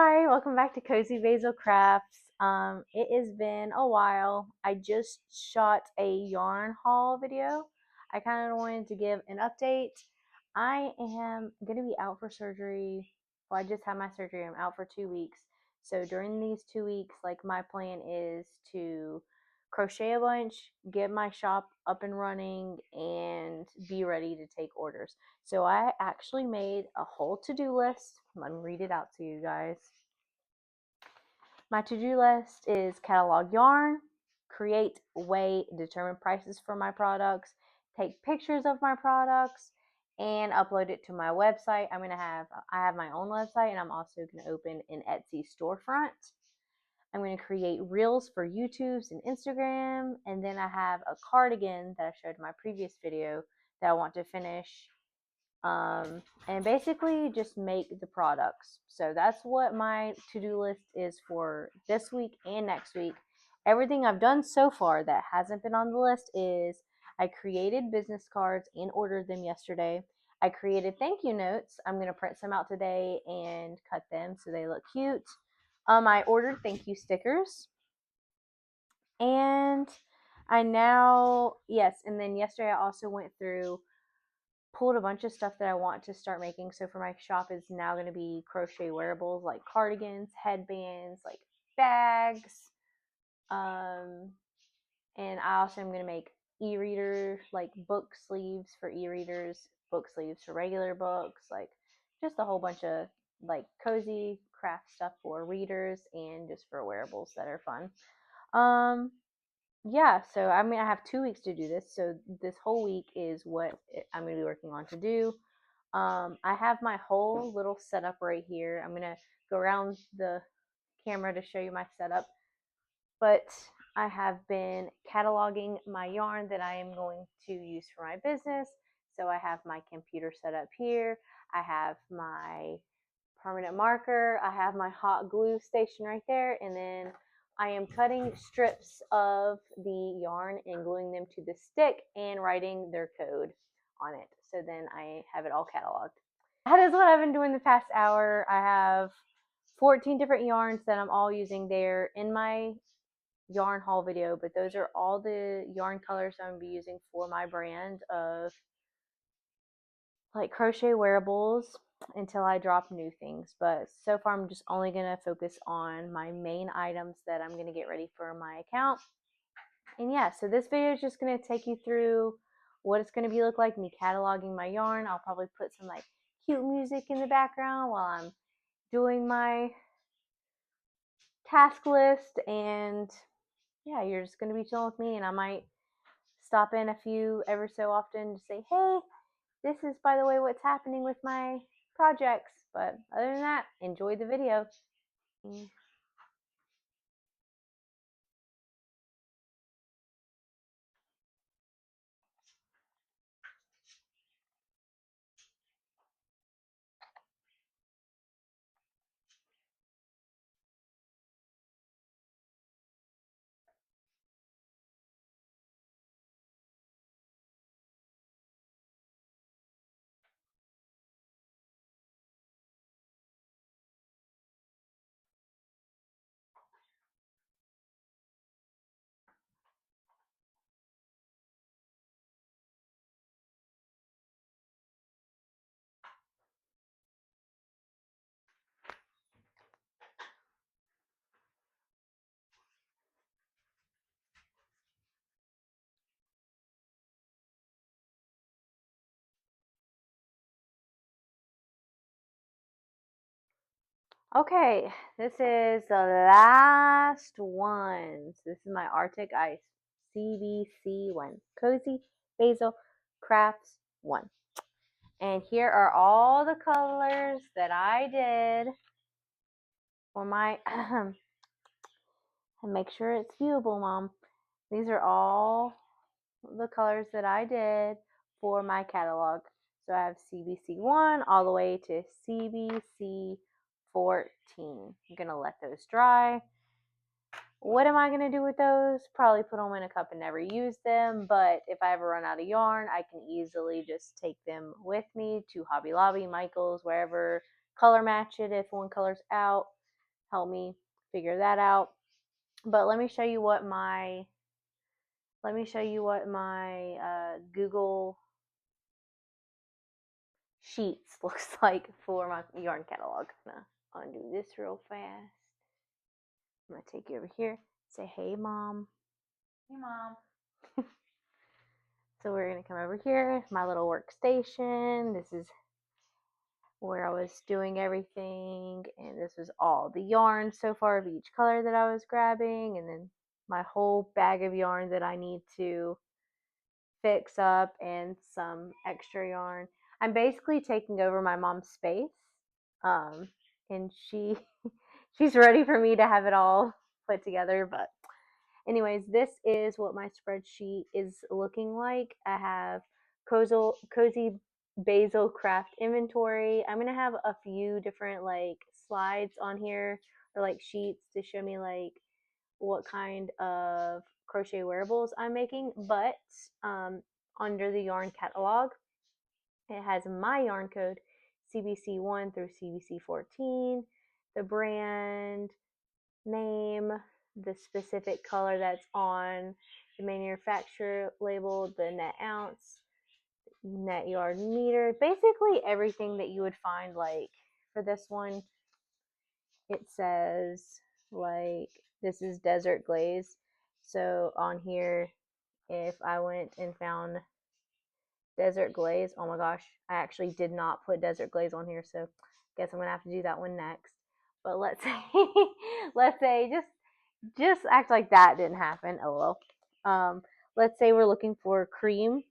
Hi, welcome back to Cozy Basil Crafts. It has been a while. I just shot a yarn haul video. I kind of wanted to give an update. I am going to be out for surgery. Well, I just had my surgery. I'm out for 2 weeks. So during these 2 weeks, like my plan is to crochet a bunch, get my shop up and running, and be ready to take orders. So I actually made a whole to-do list. Let me read it out to you guys. My to-do list is catalog yarn, create, weigh, determine prices for my products, take pictures of my products, and upload it to my website. I have my own website, and I'm also going to open an Etsy storefront. I'm going to create reels for YouTube's and Instagram, and then I have a cardigan that I showed in my previous video that I want to finish, and basically just make the products. So that's what my to-do list is for this week and next week. Everything I've done so far that hasn't been on the list is I created business cards and ordered them yesterday. I created thank you notes. I'm going to print some out today and cut them so they look cute. I ordered thank you stickers. And and then yesterday I also went through, pulled a bunch of stuff that I want to start making. So for my shop is now going to be crochet wearables like cardigans, headbands, like bags. And I also am going to make e-reader, like book sleeves for e-readers, book sleeves for regular books, like just a whole bunch of like cozy craft stuff for readers and just for wearables that are fun. Yeah, so I have 2 weeks to do this. So this whole week is what I'm going to be working on to do. I have my whole little setup right here. I'm going to go around the camera to show you my setup. But I have been cataloging my yarn that I am going to use for my business. So I have my computer set up here. I have my permanent marker. I have my hot glue station right there. And then I am cutting strips of the yarn and gluing them to the stick and writing their code on it. So then I have it all cataloged. That is what I've been doing the past hour. I have 14 different yarns that I'm all using there in my yarn haul video, but those are all the yarn colors I'm going to be using for my brand of like crochet wearables until I drop new things. But so far I'm just only going to focus on my main items that I'm going to get ready for my account. And yeah, so this video is just going to take you through what it's going to be look like me cataloging my yarn. I'll probably put some like cute music in the background while I'm doing my task list, and yeah, you're just going to be chilling with me, and I might stop in a few every so often to say, hey, this is, by the way, what's happening with my projects. But other than that, enjoy the video. Okay, this is the last one. So this is my Arctic Ice CBC one. Cozy Basil Crafts 1. And here are all the colors that I did for my, and make sure it's viewable, Mom. These are all the colors that I did for my catalog. So I have CBC1 all the way to CBC 14. I'm going to let those dry. What am I going to do with those? Probably put them in a cup and never use them, but if I ever run out of yarn, I can easily just take them with me to Hobby Lobby, Michael's, wherever, color match it if one color's out. help me figure that out. But let me show you what my Google Sheets looks like for my yarn catalog. I'm gonna undo this real fast. I'm gonna take you over here. Say, hey, mom. Hey, Mom. So we're gonna come over here, my little workstation. This is where I was doing everything, and this was all the yarn so far of each color that I was grabbing, and then my whole bag of yarn that I need to fix up and some extra yarn. I'm basically taking over my mom's space, and she's ready for me to have it all put together. But anyways, this is what my spreadsheet is looking like. I have cozy basil craft inventory. I'm gonna have a few different like slides on here, or like sheets to show me like what kind of crochet wearables I'm making. But under the yarn catalog, it has my yarn code CBC1 through CBC14, the brand name, the specific color that's on the manufacturer label, the net ounce, net yard meter, basically everything that you would find. Like for this one, it says like this is desert glaze. So on here, if I went and found desert glaze, oh my gosh, I actually did not put desert glaze on here, so I guess I'm gonna have to do that one next. But let's say let's say just act like that didn't happen. LOL. Let's say we're looking for cream.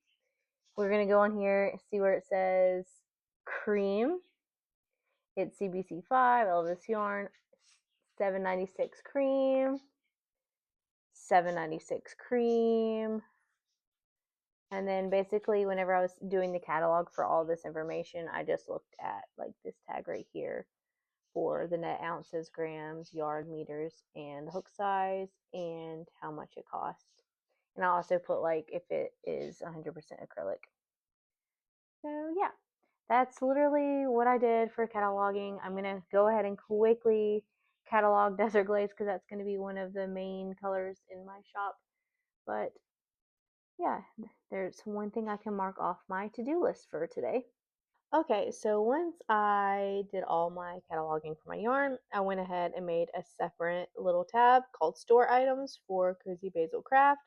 We're gonna go on here, see where it says cream. It's CBC5, Elvis yarn, 796 cream, 796 cream. And then basically whenever I was doing the catalog for all this information, I just looked at like this tag right here for the net ounces, grams, yard meters, and the hook size and how much it costs. And I also put like if it is 100% acrylic. So yeah, that's literally what I did for cataloging. I'm gonna go ahead and quickly catalog desert glaze because that's going to be one of the main colors in my shop. But yeah, there's one thing I can mark off my to-do list for today. Okay, so once I did all my cataloging for my yarn, I went ahead and made a separate little tab called Store Items for Cozy Basil Craft.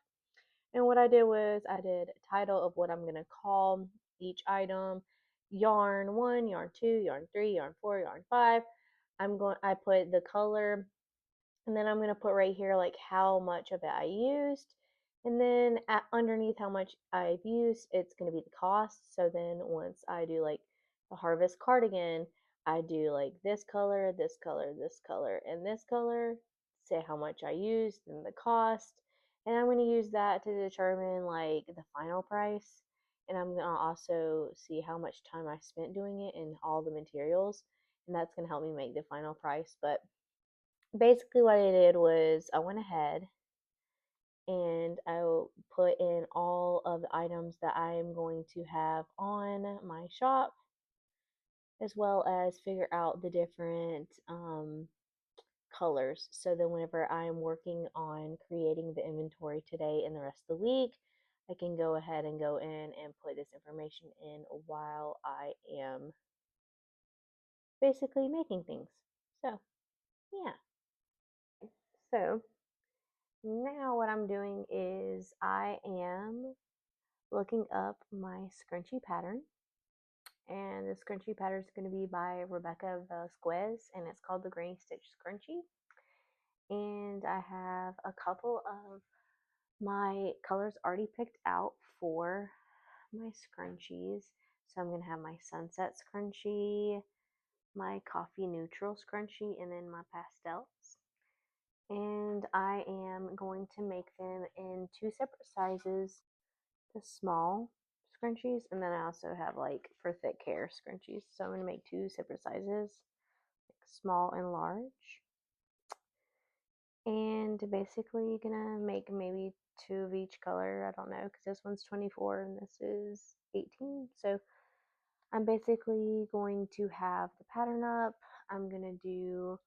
And what I did was I did a title of what I'm going to call each item: yarn 1, yarn 2, yarn 3, yarn 4, yarn 5. I put the color, and then I'm going to put right here like how much of it I used, and then underneath how much I've used, it's going to be the cost. So then once I do like the harvest cardigan, I do like this color, this color, this color, and this color, say how much I used and the cost, and I'm going to use that to determine like the final price. And I'm going to also see how much time I spent doing it and all the materials, and that's going to help me make the final price. But basically what I did was I went ahead and I put in all of the items that I am going to have on my shop, as well as figure out the different colors. So then whenever I'm working on creating the inventory today and the rest of the week, I can go ahead and go in and put this information in while I am basically making things. So yeah. So now what I'm doing is I am looking up my scrunchie pattern. And the scrunchie pattern is going to be by Rebecca Velasquez, and it's called the Granny Stitch Scrunchie. And I have a couple of my colors already picked out for my scrunchies. So I'm going to have my sunset scrunchie, my coffee neutral scrunchie, and then my pastels. And I am going to make them in two separate sizes: the small scrunchies, and then I also have like for thick hair scrunchies. So I'm going to make two separate sizes, like small and large. And basically gonna make maybe two of each color. I don't know, because this one's 24 and this is 18. So I'm basically going to have the pattern up. I'm gonna do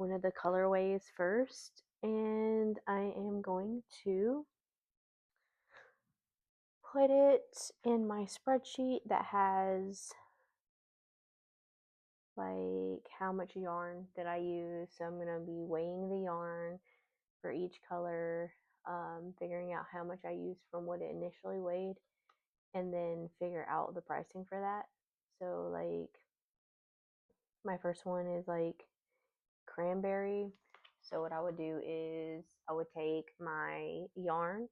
one of the colorways first, and I am going to put it in my spreadsheet that has like how much yarn that I use. So I'm going to be weighing the yarn for each color, figuring out how much I used from what it initially weighed, and then figure out the pricing for that. So like my first one is like cranberry. So what I would do is I would take my yarn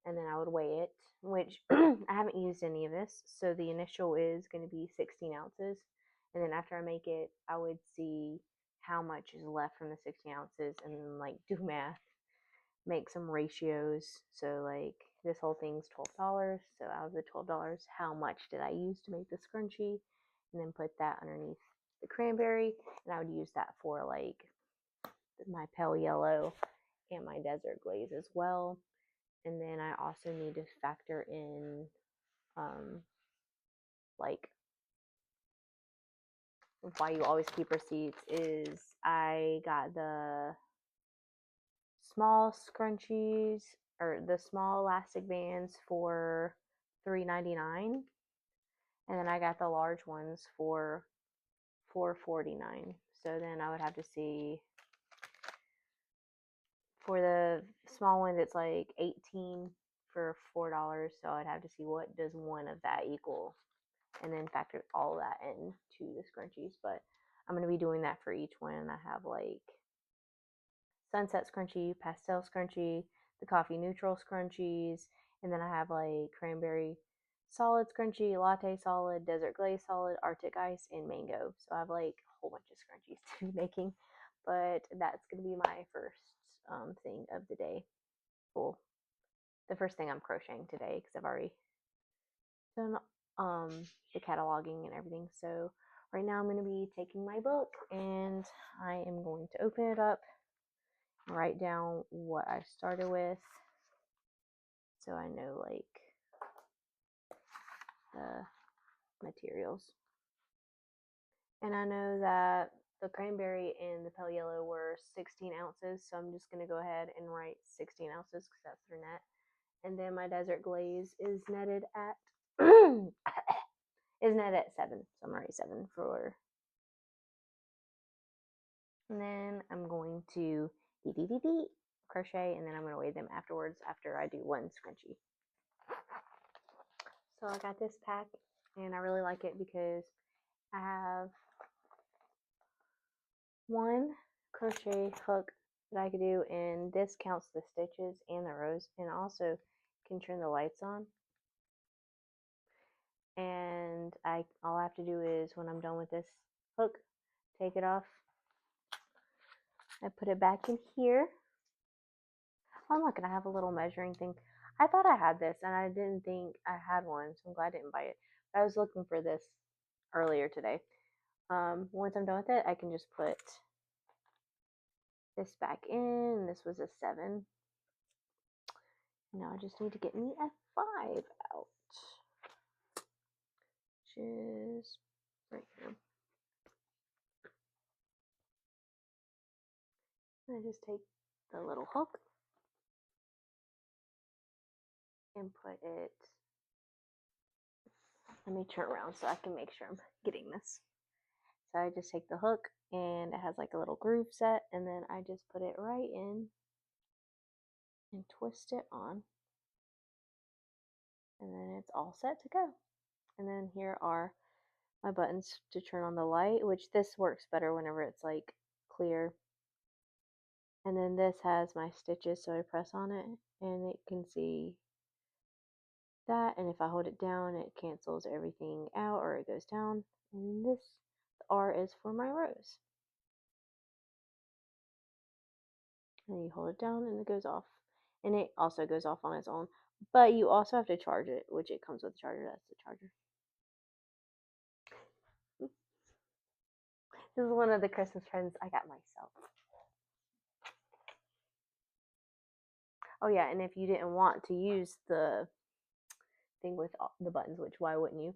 and then I would weigh it, which I haven't used any of this. So the initial is going to be 16 ounces. And then after I make it, I would see how much is left from the 16 ounces and then like do math, make some ratios. So like this whole thing's $12. So out of the $12, how much did I use to make the scrunchie? And then put that underneath the cranberry. And I would use that for like my pale yellow and my desert glaze as well. And then I also need to factor in like why you always keep receipts is I got the small scrunchies or the small elastic bands for $3.99, and then I got the large ones for $4.49. So then I would have to see for the small one it's like 18 for $4. So I'd have to see what does one of that equal, and then factor all of that into the scrunchies. But I'm going to be doing that for each one. I have like sunset scrunchie, pastel scrunchie, the coffee neutral scrunchies, and then I have like cranberry solid scrunchie, latte solid, desert glaze solid, arctic ice, and mango. So I have like a whole bunch of scrunchies to be making, but that's going to be my first thing of the day. Well, the first thing I'm crocheting today because I've already done the cataloging and everything. So right now I'm going to be taking my book and I am going to open it up, write down what I started with so I know like the materials. And I know that the cranberry and the pale yellow were 16 ounces, so I'm just going to go ahead and write 16 ounces because that's their net. And then my desert glaze is netted at is netted at 7, so I'm going to write 7 for. And then I'm going to crochet, and then I'm going to weigh them afterwards after I do one scrunchie. So I got this pack, and I really like it because I have one crochet hook that I could do, and this counts the stitches and the rows, and also can turn the lights on. And all I have to do is when I'm done with this hook, take it off. I put it back in here. Oh, look, and I have a little measuring thing. I thought I had this, and I didn't think I had one, so I'm glad I didn't buy it. I was looking for this earlier today. Once I'm done with it, I can just put this back in. This was a 7. Now I just need to get me a 5 out, which is right here. I just take the little hook and put it. Let me turn around so I can make sure I'm getting this. So I just take the hook, and it has like a little groove set, and then I just put it right in and twist it on, and then it's all set to go. And then here are my buttons to turn on the light, which this works better whenever it's like clear. And then this has my stitches, so I press on it and it can see that, and if I hold it down it cancels everything out or it goes down. And this R is for my rows, and you hold it down and it goes off, and it also goes off on its own, but you also have to charge it, which it comes with a charger. That's the charger. This is one of the Christmas presents I got myself. Oh yeah, and if you didn't want to use the thing with the buttons, which why wouldn't you?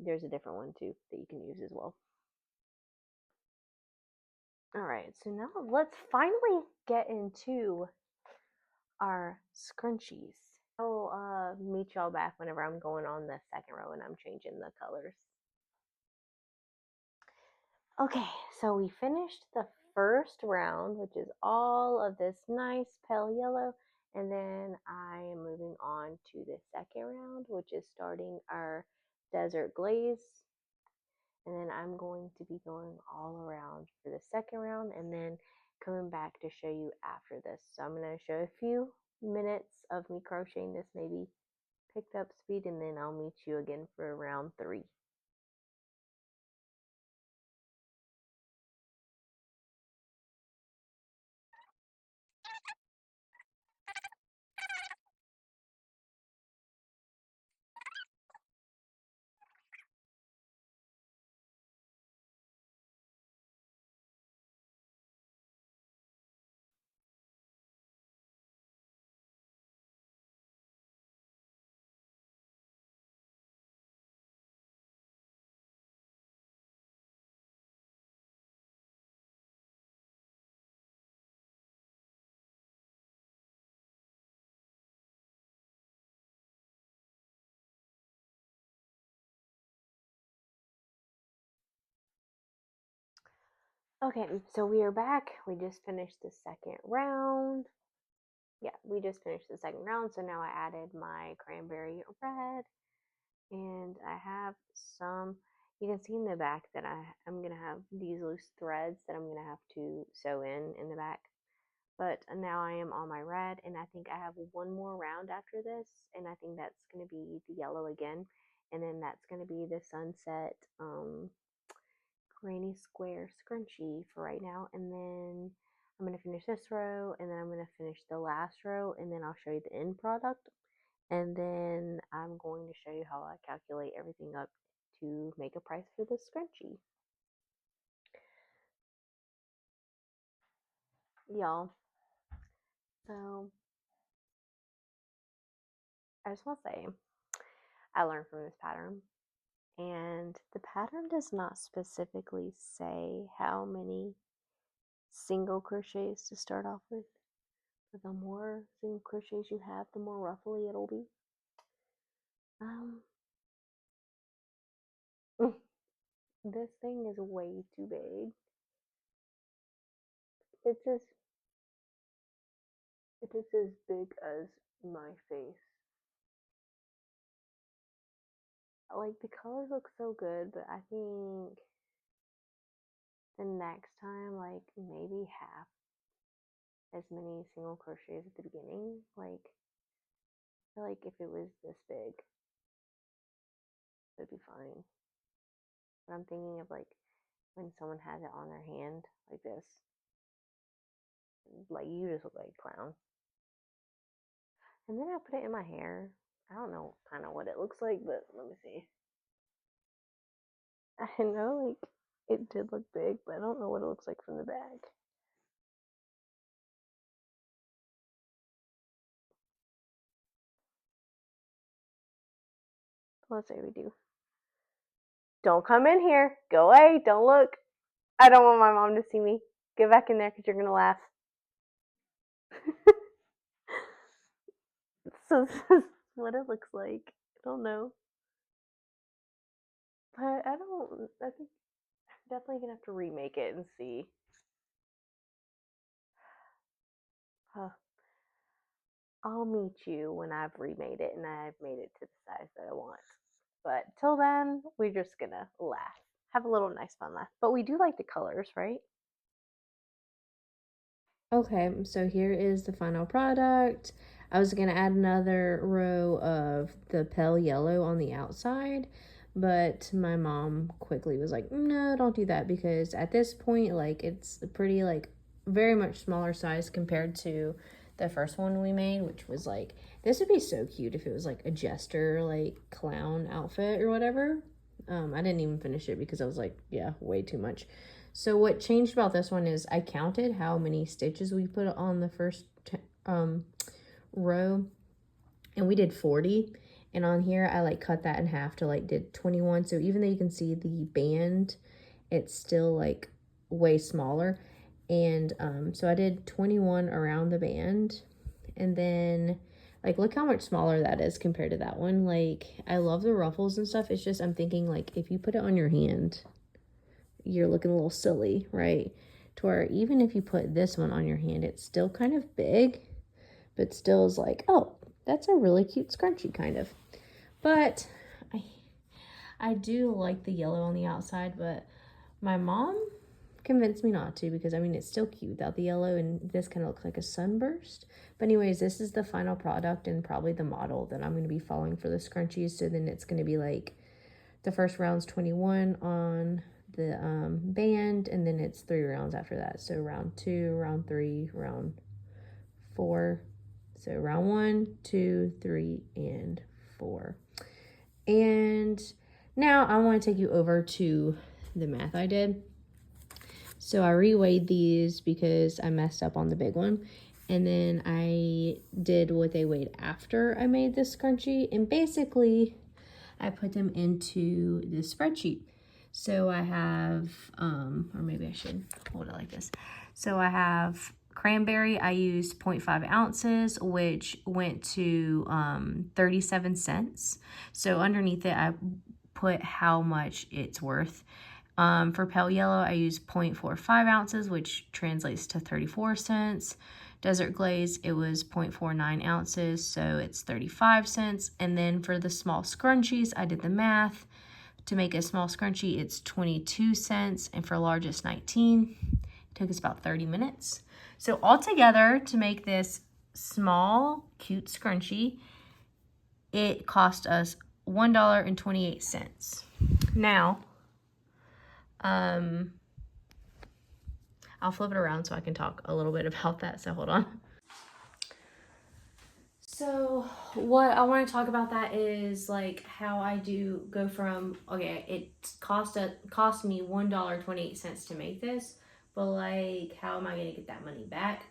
There's a different one too that you can use as well. All right, so now let's finally get into our scrunchies. I'll meet y'all back whenever I'm going on the second row and I'm changing the colors. Okay, so we finished the first round, which is all of this nice pale yellow, and then I am moving on to the second round, which is starting our desert glaze. And then I'm going to be going all around for the second round and then coming back to show you after this. So I'm going to show a few minutes of me crocheting this, maybe picked up speed, and then I'll meet you again for round 3. Okay, so we are back. We just finished the second round. Yeah, we just finished the second round. So now I added my cranberry red, and I have some. You can see in the back that I'm gonna have these loose threads that I'm gonna have to sew in the back. But now I am on my red, and I think I have one more round after this, and I think that's gonna be the yellow again, and then that's gonna be the sunset granny square scrunchie for right now, and then I'm going to finish this row, and then I'm going to finish the last row, and then I'll show you the end product, and then I'm going to show you how I calculate everything up to make a price for the scrunchie. Y'all, so I just want to say I learned from this pattern, and the pattern does not specifically say how many single crochets to start off with. But the more single crochets you have, the more ruffly it'll be. Um, this thing is way too big. It's as it is as big as my face. Like the colors look so good, but I think the next time, like maybe half as many single crochets at the beginning. Like I feel like if it was this big, it'd be fine. But I'm thinking of like when someone has it on their hand like this, like you just look like a clown. And then I put it in my hair. I don't know kind of what it looks like, but let me see. I know like it did look big, but I don't know what it looks like from the back. Let's say we do. Don't come in here. Go away. Don't look. I don't want my mom to see me. Get back in there because you're gonna laugh. So this is what it looks like. I don't know, but I don't. I think I'm definitely gonna have to remake it and see. Huh. I'll meet you when I've remade it and I've made it to the size that I want. But till then, we're just gonna laugh. Have a little nice fun laugh. But we do like the colors, right? Okay, so here is the final product. I was going to add another row of the pale yellow on the outside, but my mom quickly was like, no, don't do that, because at this point, like, it's a pretty, like, very much smaller size compared to the first one we made, which was like, this would be so cute if it was like a jester, like, clown outfit or whatever. I didn't even finish it because I was like, yeah, way too much. So what changed about this one is I counted how many stitches we put on the first row, and we did 40. And on here, I like cut that in half to like did 21. So even though you can see the band, it's still like way smaller. And so I did 21 around the band, and then like look how much smaller that is compared to that one. Like I love the ruffles and stuff. It's just I'm thinking like if you put it on your hand, you're looking a little silly, right? To where even if you put this one on your hand, it's still kind of big, but still is like, oh, that's a really cute scrunchie kind of. But I do like the yellow on the outside, but my mom convinced me not to, because I mean it's still cute without the yellow, and this kind of looks like a sunburst. But anyways, this is the final product and probably the model that I'm going to be following for the scrunchies. So then it's going to be like the first round's 21 on the band, and then it's 3 rounds after that. So round 2, round 3, round 4. So round 1, 2, 3, and 4. And now I want to take you over to the math I did. So I reweighed these because I messed up on the big one. And then I did what they weighed after I made this scrunchie. And basically, I put them into this spreadsheet. So I have, or maybe I should hold it like this. So I have cranberry, I used 0.5 ounces, which went to 37 cents. So underneath it, I put how much it's worth. For pale yellow, I used 0.45 ounces, which translates to 34 cents. Desert glaze, it was 0.49 ounces, so it's 35 cents. And then for the small scrunchies, I did the math. To make a small scrunchie, it's 22 cents, and for large, it's 19. It took us about 30 minutes. So altogether, to make this small, cute scrunchie, it cost us $1.28. Now, I'll flip it around so I can talk a little bit about that, so hold on. So what I want to talk about that is like how I do go from, okay, it cost me $1.28 to make this, but like how am I going to get that money back?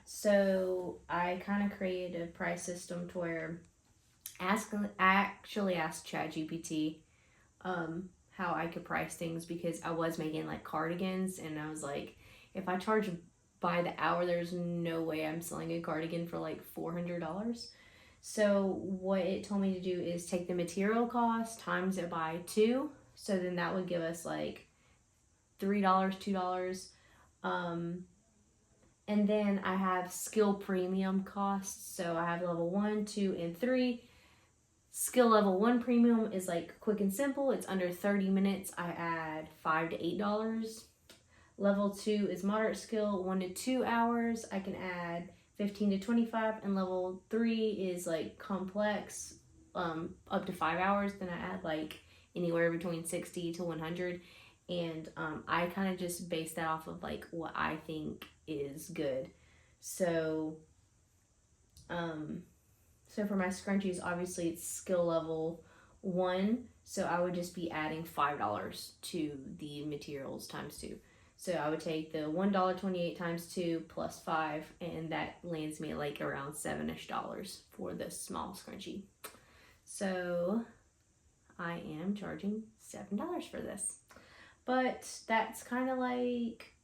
So I kind of created a price system to where I actually asked ChatGPT how I could price things, because I was making like cardigans, and I was like, if I charge by the hour, there's no way I'm selling a cardigan for like $400. So what it told me to do is take the material cost times it by 2. So then that would give us like $3, $2. And then I have skill premium costs. So I have level 1, 2, and 3. Skill level 1 premium is like quick and simple. It's under 30 minutes. I add $5 to $8. Level 2 is moderate skill, 1 to 2 hours. I can add 15 to 25. And level 3 is like complex, up to 5 hours. Then I add like anywhere between 60 to 100. And I kind of just base that off of like what I think is good. So for my scrunchies, obviously it's skill level 1. So I would just be adding $5 to the materials times 2. So I would take the $1.28 times 2 plus 5, and that lands me at like around $7-ish for this small scrunchie. So I am charging $7 for this. But that's kind of like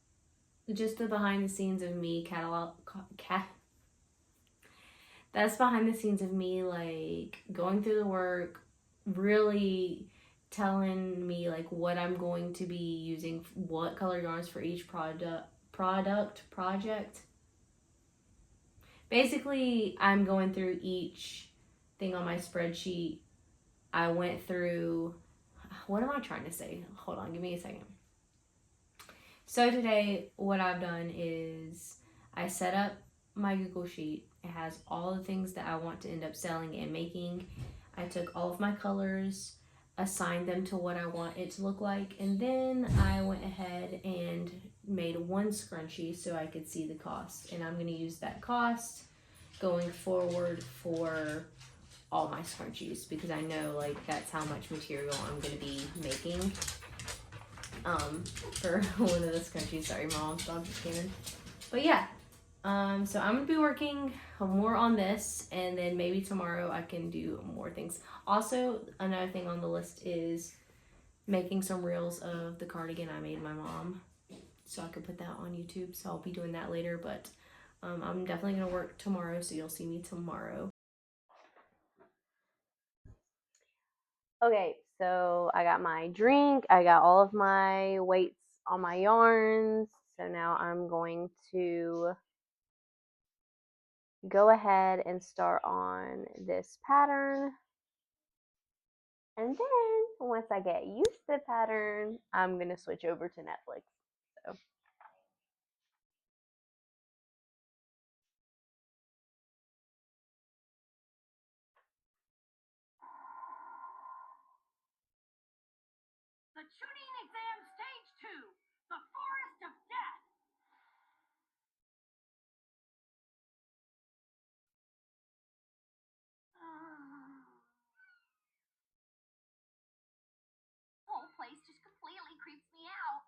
just the behind the scenes of me that's behind the scenes of me like going through the work, really telling me like what I'm going to be using, what color yarns for each project. Basically, I'm going through each thing on my spreadsheet. I went through, what am I trying to say? Hold on, give me a second. So today, what I've done is I set up my Google Sheet. It has all the things that I want to end up selling and making. I took all of my colors, assigned them to what I want it to look like, and then I went ahead and made one scrunchie so I could see the cost. And I'm going to use that cost going forward for all my scrunchies, because I know like that's how much material I'm going to be making for one of the scrunchies. Sorry, Mom, dog just came in. But yeah. So I'm going to be working more on this, and then maybe tomorrow I can do more things. Also, another thing on the list is making some reels of the cardigan I made my mom. so I could put that on YouTube. So I'll be doing that later, but I'm definitely gonna work tomorrow, so you'll see me tomorrow. Okay, so I got my drink, I got all of my weights on my yarns. So now I'm going to go ahead and start on this pattern. And then once I get used to the pattern, I'm going to switch over to Netflix. So The tuning exam stage 2, the forest of death. The whole place just completely creeps me out.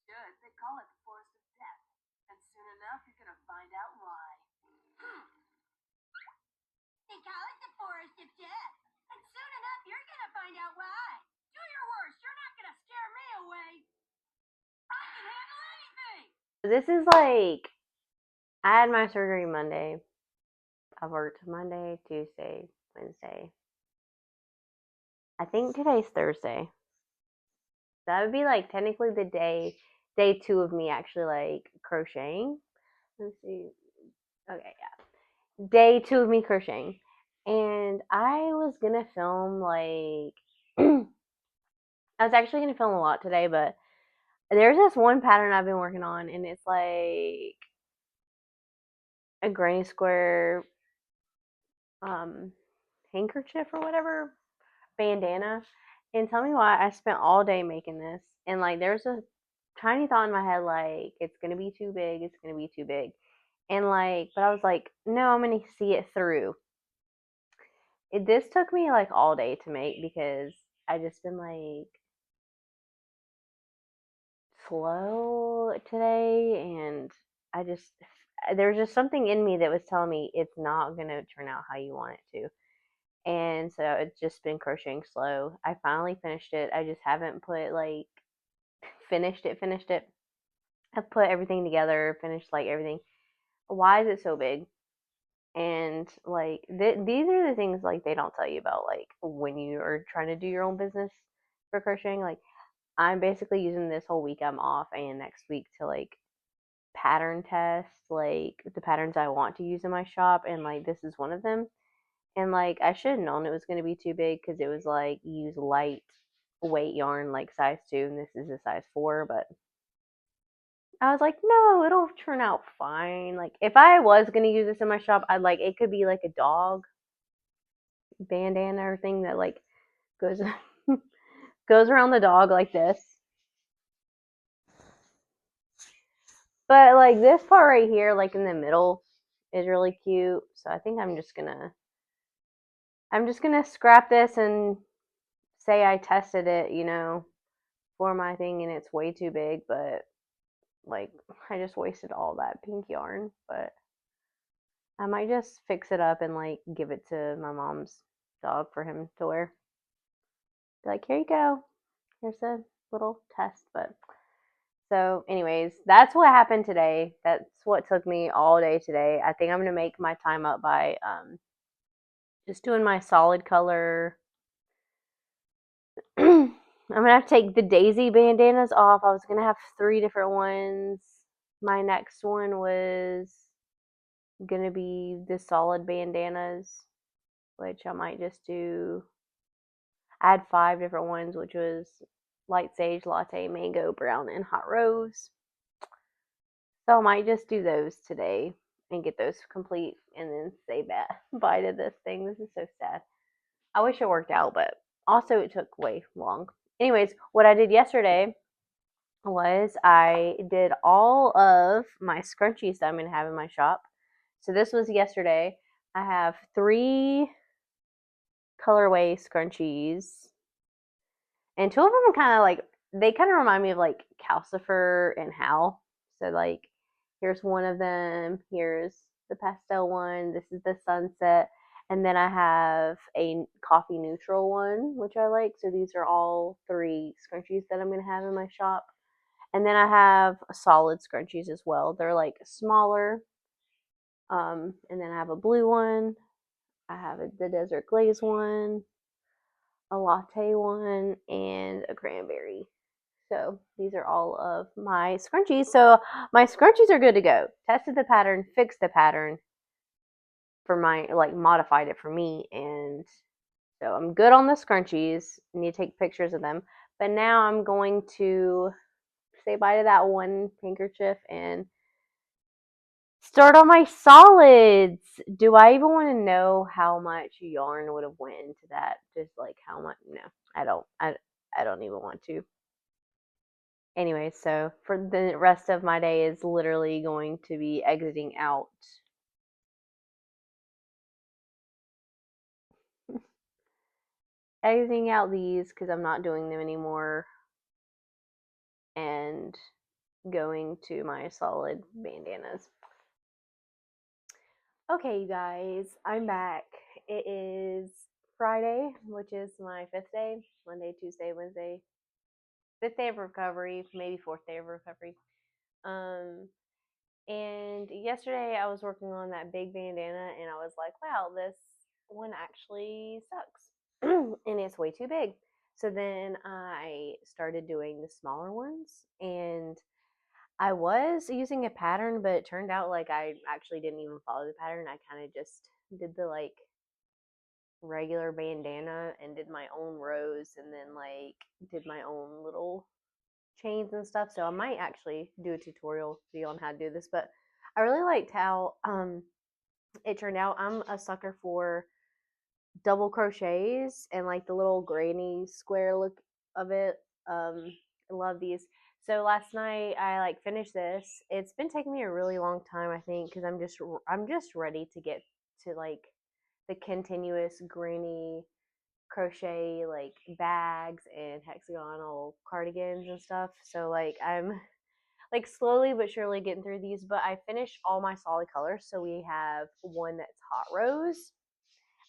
Should. They call it the forest of death. And soon enough, you're gonna find out why. They call it the forest of death. And soon enough, you're gonna find out why. Do your worst. You're not gonna scare me away. I can handle anything. this is like, I had my surgery Monday. I worked Monday, Tuesday, Wednesday. I think today's Thursday. That would be like technically the day 2 of me actually like crocheting. Let's see. Okay, yeah. Day 2 of me crocheting. And I was gonna film like I was actually gonna film a lot today, but there's this one pattern I've been working on, and it's like a granny square um handkerchief or whatever, bandana. And tell me why I spent all day making this, and like there's a tiny thought in my head like it's gonna be too big, it's gonna be too big, and like, but I was like, no, I'm gonna see it through. This took me like all day to make because I just been like slow today, and I just there's just something in me that was telling me it's not gonna turn out how you want it to. And so it's just been crocheting slow. I finally finished it. I just haven't put like finished it. I've put everything together, finished like everything. Why is it so big? And like these are the things like they don't tell you about like when you are trying to do your own business for crocheting. Like I'm basically using this whole week I'm off and next week to like pattern test like the patterns I want to use in my shop, and like this is one of them. And like I should have known it was going to be too big because it was like use light weight yarn like size 2 and this is a size 4, but I was like, no, it'll turn out fine. Like if I was going to use this in my shop, I'd like it could be like a dog bandana or thing that like goes goes around the dog like this. But like this part right here, like in the middle, is really cute. So I think I'm just gonna scrap this and say I tested it, for my thing and it's way too big, but like I just wasted all that pink yarn. But I might just fix it up and like give it to my mom's dog for him to wear. Be like, here you go. Here's a little test. But so, anyways, that's what happened today. That's what took me all day today. I think I'm gonna make my time up by just doing my solid color. I'm gonna have to take the daisy bandanas off. I was gonna have 3 different ones. My next one was gonna be the solid bandanas, which I might just do. I had 5 different ones, which was light sage, latte, mango, brown, and hot rose. So I might just do those today and get those complete and then say bye to this thing. This is so sad. I wish it worked out, but also it took way long. Anyways, what I did yesterday was I did all of my scrunchies that I'm going to have in my shop. So this was yesterday. I have 3 colorway scrunchies, and 2 of them are kind of like, they kind of remind me of like Calcifer and Hal. So like, here's one of them. Here's the pastel one. This is the sunset. And then I have a coffee neutral one, which I like. So these are all 3 scrunchies that I'm going to have in my shop. And then I have solid scrunchies as well. They're like smaller. And then I have a blue one. I have the desert glaze one, a latte one, and a cranberry. So these are all of my scrunchies. So my scrunchies are good to go. Tested the pattern, fixed the pattern for my, like, modified it for me, and so I'm good on the scrunchies. I need to take pictures of them. But now I'm going to say bye to that one handkerchief and start on my solids. Do I even want to know how much yarn would have went into that? Just like how much? No, I don't. I don't even want to. Anyway, so for the rest of my day is literally going to be exiting out these because I'm not doing them anymore, and going to my solid bandanas. Okay, you guys, I'm back. It is Friday, which is my 5th day. Monday, Tuesday, Wednesday. 5th day of recovery, maybe 4th day of recovery. And yesterday I was working on that big bandana and I was like, wow, this one actually sucks. And it's way too big. So then I started doing the smaller ones, and I was using a pattern, but it turned out like I actually didn't even follow the pattern. I kind of just did the like regular bandana and did my own rows and then like did my own little chains and stuff. So I might actually do a tutorial video on how to do this, but I really liked how it turned out. I'm a sucker for double crochets and like the little granny square look of it. I love these. So last night I like finished this. It's been taking me a really long time, I think, because I'm just ready to get to like the continuous granny crochet like bags and hexagonal cardigans and stuff. So like I'm like slowly but surely getting through these, but I finished all my solid colors. So we have one that's hot rose.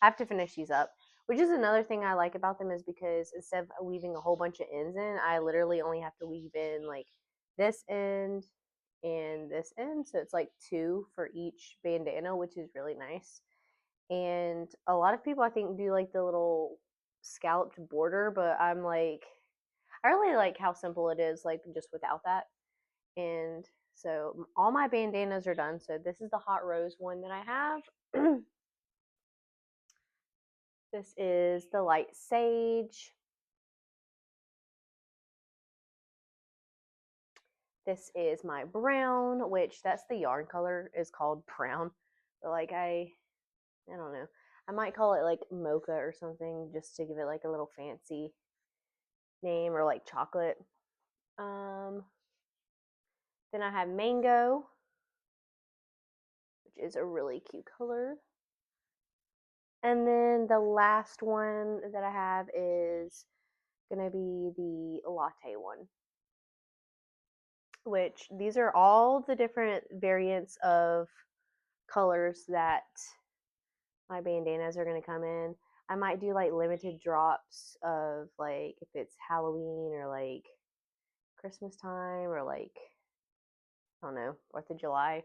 I have to finish these up, which is another thing I like about them, is because instead of weaving a whole bunch of ends in, I literally only have to weave in like this end and this end. So it's like 2 for each bandana, which is really nice. And a lot of people I think do like the little scalloped border, but I'm like, I really like how simple it is, like just without that. And so all my bandanas are done. So this is the hot rose one that I have. This is the light sage. This is my brown, which that's the yarn color is called brown. But like I don't know. I might call it like mocha or something just to give it like a little fancy name, or like chocolate. Um, then I have mango, which is a really cute color. And then the last one that I have is gonna be the latte one, which these are all the different variants of colors that my bandanas are gonna come in. I might do like limited drops of like if it's Halloween or like Christmas time or like I don't know, 4th of July,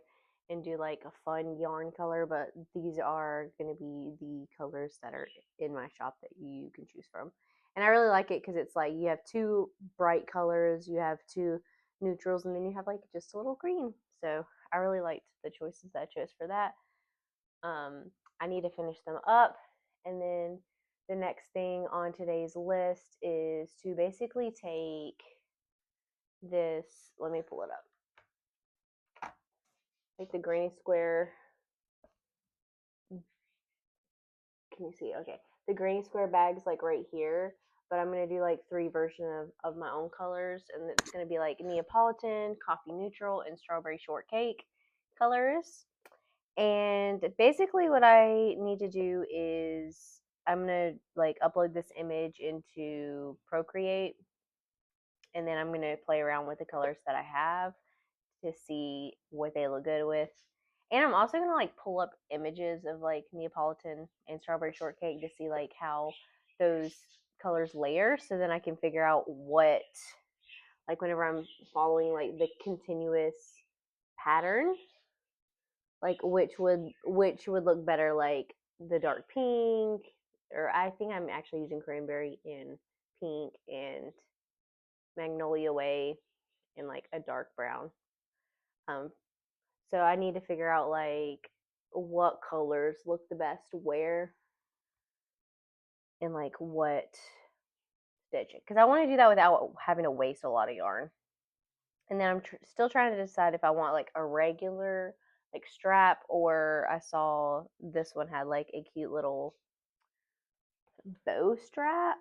and do like a fun yarn color, but these are going to be the colors that are in my shop that you can choose from. And I really like it because it's like you have 2 bright colors, you have 2 neutrals, and then you have like just a little green. So I really liked the choices that I chose for that. I need to finish them up, and then the next thing on today's list is to basically take this, let me pull it up, like the granny square. Can you see? Okay. The granny square bag's like right here, but I'm going to do like 3 versions of my own colors, and it's going to be like Neapolitan, coffee neutral, and strawberry shortcake colors. And basically what I need to do is I'm going to like upload this image into Procreate, and then I'm going to play around with the colors that I have to see what they look good with. And I'm also gonna like pull up images of like Neapolitan and strawberry shortcake to see like how those colors layer, so then I can figure out what, like whenever I'm following like the continuous pattern, like which would look better, like the dark pink, or I think I'm actually using cranberry in pink and magnolia way in like a dark brown. Um, so I need to figure out like what colors look the best where and like what stitching, because I want to do that without having to waste a lot of yarn. And then I'm still trying to decide if I want like a regular like strap, or I saw this one had like a cute little bow strap,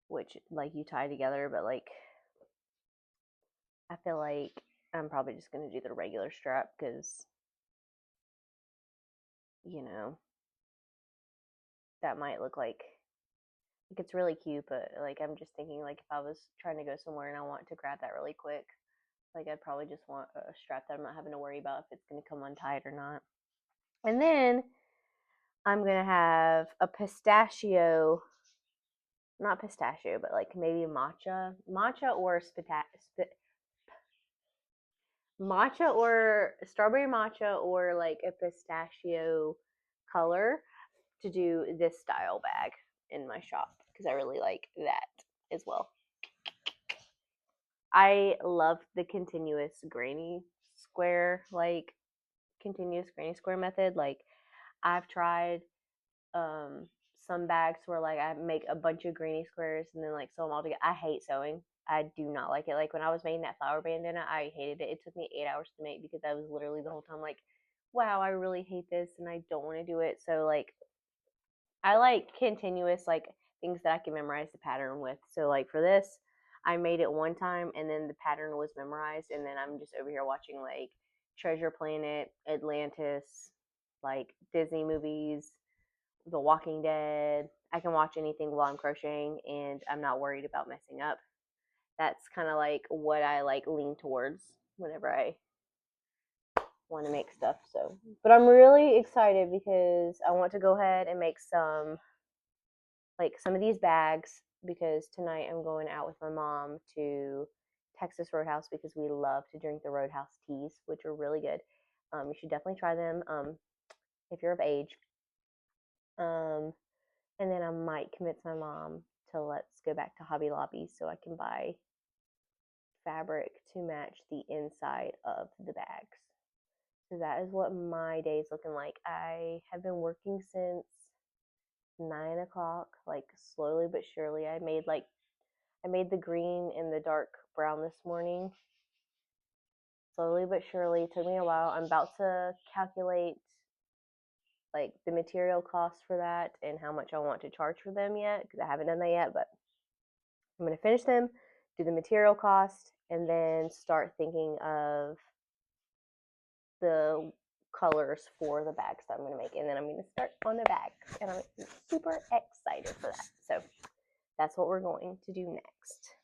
which like you tie together, but like I feel like I'm probably just gonna do the regular strap because you know that might look like it's really cute, but like I'm just thinking like if I was trying to go somewhere and I want to grab that really quick, like I'd probably just want a strap that I'm not having to worry about if it's gonna come untied or not. And then I'm gonna have a pistachio, not pistachio, but like maybe matcha or matcha or strawberry matcha or like a pistachio color to do this style bag in my shop because I really like that as well. I love the continuous granny square, like continuous granny square method. Like I've tried um some bags where like I make a bunch of granny squares and then like sew them all together. I hate sewing. I do not like it. Like when I was making that flower bandana, I hated it. It took me 8 hours to make because I was literally the whole time like, wow, I really hate this and I don't want to do it. So like I like continuous like things that I can memorize the pattern with. So like for this, I made it one time and then the pattern was memorized, and then I'm just over here watching like Treasure Planet, Atlantis, like Disney movies, The Walking Dead. I can watch anything while I'm crocheting and I'm not worried about messing up. That's kind of like what I like lean towards whenever I want to make stuff. So, but I'm really excited because I want to go ahead and make some of these bags because tonight I'm going out with my mom to Texas Roadhouse because we love to drink the Roadhouse teas, which are really good. You should definitely try them if you're of age. Um, and then I might convince my mom to let's go back to Hobby Lobby so I can buy fabric to match the inside of the bags. So that is what my day is looking like. I have been working since 9 o'clock, like slowly but surely. I made the green and the dark brown this morning. Slowly but surely. It took me a while. I'm about to calculate like the material costs for that and how much I want to charge for them yet because I haven't done that yet, but I'm going to finish them, do the material cost, and then start thinking of the colors for the bags that I'm going to make. And then I'm going to start on the bag. And I'm super excited for that. So that's what we're going to do next.